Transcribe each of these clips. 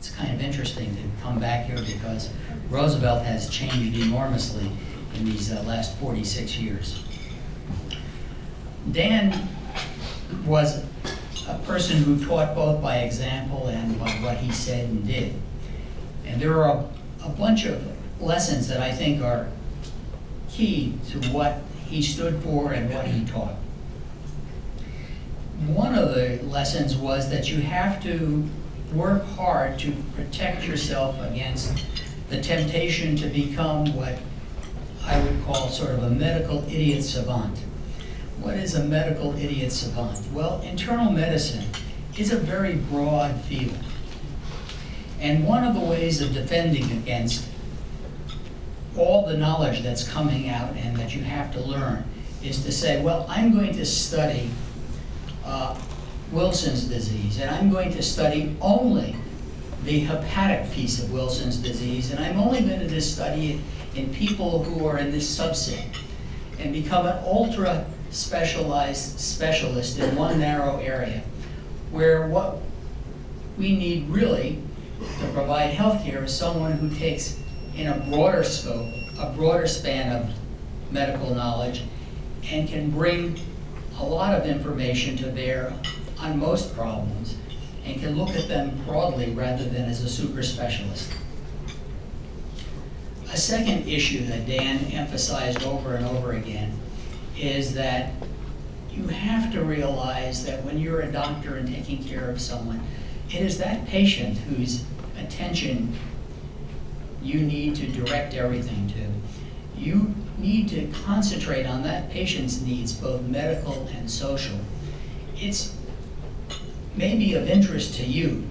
it's kind of interesting to come back here because Roosevelt has changed enormously in these last 46 years. Dan was a person who taught both by example and by what he said and did. And there are a bunch of lessons that I think are key to what he stood for and what he taught. One of the lessons was that you have to work hard to protect yourself against the temptation to become what I would call sort of a medical idiot savant. What is a medical idiot savant? Well, internal medicine is a very broad field. And one of the ways of defending against all the knowledge that's coming out and that you have to learn is to say, well, I'm going to study Wilson's disease, and I'm going to study only the hepatic piece of Wilson's disease, and I'm only going to just study it in people who are in this subset, and become an ultra specialized specialist in one narrow area, where what we need really to provide healthcare is someone who takes in a broader scope, a broader span of medical knowledge, and can bring a lot of information to bear on most problems, and can look at them broadly rather than as a super specialist. A second issue that Dan emphasized over and over again is that you have to realize that when you're a doctor and taking care of someone, it is that patient whose attention you need to direct everything to. You need to concentrate on that patient's needs, both medical and social. It's maybe of interest to you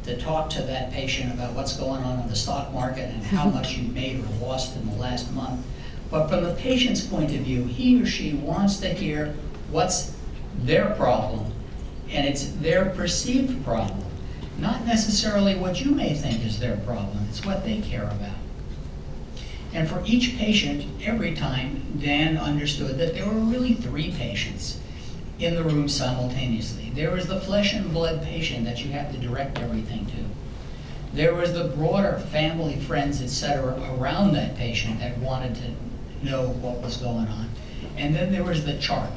to talk to that patient about what's going on in the stock market and how much you made or lost in the last month. But from the patient's point of view, he or she wants to hear what's their problem, and it's their perceived problem, not necessarily what you may think is their problem. It's what they care about. And for each patient, every time, Dan understood that there were really three patients in the room simultaneously. There was the flesh and blood patient that you have to direct everything to. There was the broader family, friends, etc. around that patient that wanted to know what was going on. And then there was the chart.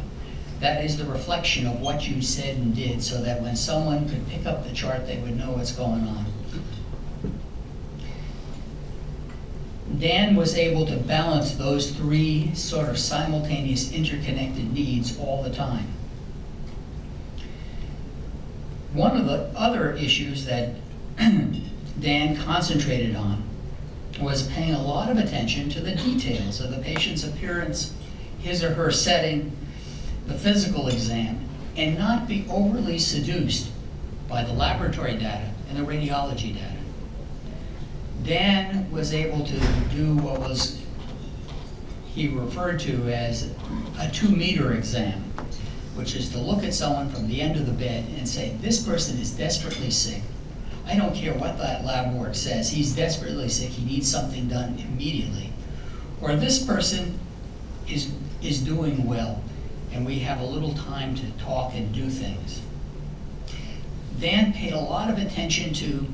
That is the reflection of what you said and did, so that when someone could pick up the chart, they would know what's going on. Dan was able to balance those three sort of simultaneous interconnected needs all the time. One of the other issues that Dan concentrated on was paying a lot of attention to the details of the patient's appearance, his or her setting, the physical exam, and not be overly seduced by the laboratory data and the radiology data. Dan was able to do what was he referred to as a 2-meter exam, which is to look at someone from the end of the bed and say, this person is desperately sick. I don't care what that lab work says, he's desperately sick, he needs something done immediately. Or this person is doing well, and we have a little time to talk and do things. Dan paid a lot of attention to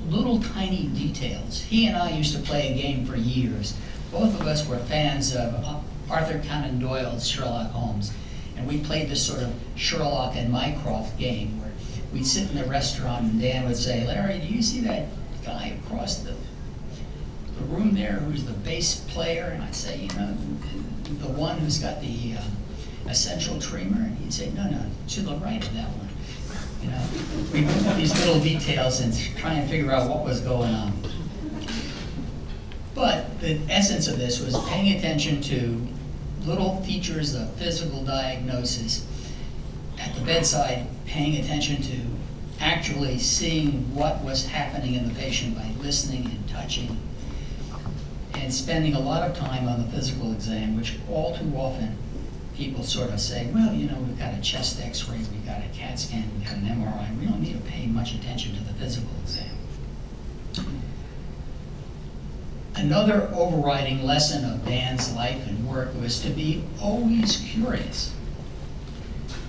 little tiny details. He and I used to play a game for years. Both of us were fans of Arthur Conan Doyle's Sherlock Holmes. And we played this sort of Sherlock and Mycroft game where we'd sit in the restaurant and Dan would say, Larry, do you see that guy across the room there who's the bass player? And I'd say, you know, the one who's got the essential tremor? And he'd say, no, to the right of that one. You know, we look at these little details and try and figure out what was going on. But the essence of this was paying attention to little features of physical diagnosis at the bedside, paying attention to actually seeing what was happening in the patient by listening and touching, and spending a lot of time on the physical exam, which all too often people sort of say, well, you know, we've got a chest x-ray, we've got a CAT scan, we've got an MRI, we don't need to pay much attention to the physical exam. Another overriding lesson of Dan's life and work was to be always curious.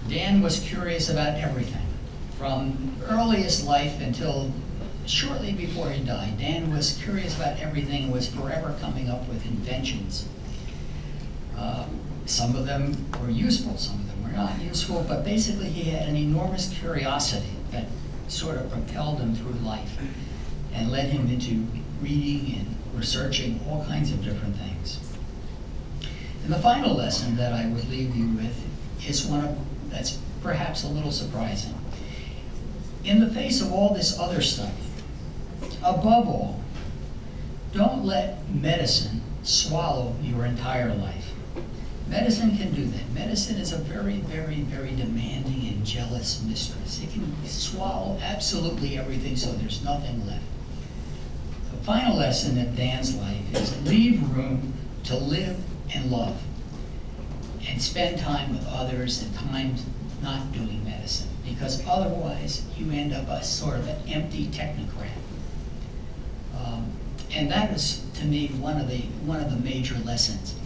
Dan was curious about everything, from earliest life until shortly before he died, Dan was curious about everything, was forever coming up with inventions. Some of them were useful, some of them were not useful, but basically he had an enormous curiosity that sort of propelled him through life and led him into reading and researching all kinds of different things. And the final lesson that I would leave you with is one that's perhaps a little surprising. In the face of all this other stuff, above all, don't let medicine swallow your entire life. Medicine can do that. Medicine is a very, very, very demanding and jealous mistress. It can swallow absolutely everything so there's nothing left. The final lesson of Dan's life is leave room to live and love and spend time with others and time not doing medicine, because otherwise you end up a sort of an empty technocrat. And that is, to me, one of the major lessons.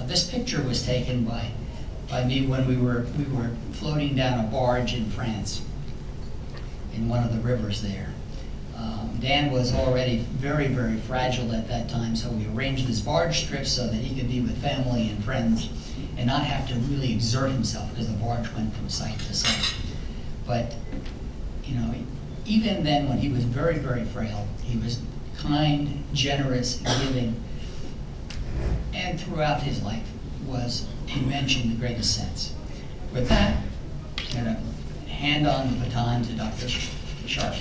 This picture was taken by me when we were floating down a barge in France, in one of the rivers there. Dan was already very, very fragile at that time, so we arranged this barge trip so that he could be with family and friends and not have to really exert himself, because the barge went from site to site. But, you know, even then, when he was very, very frail, he was kind, generous, giving, and throughout his life was a mensch in the greatest sense. With that, I'm going to hand on the baton to Dr. Sharp.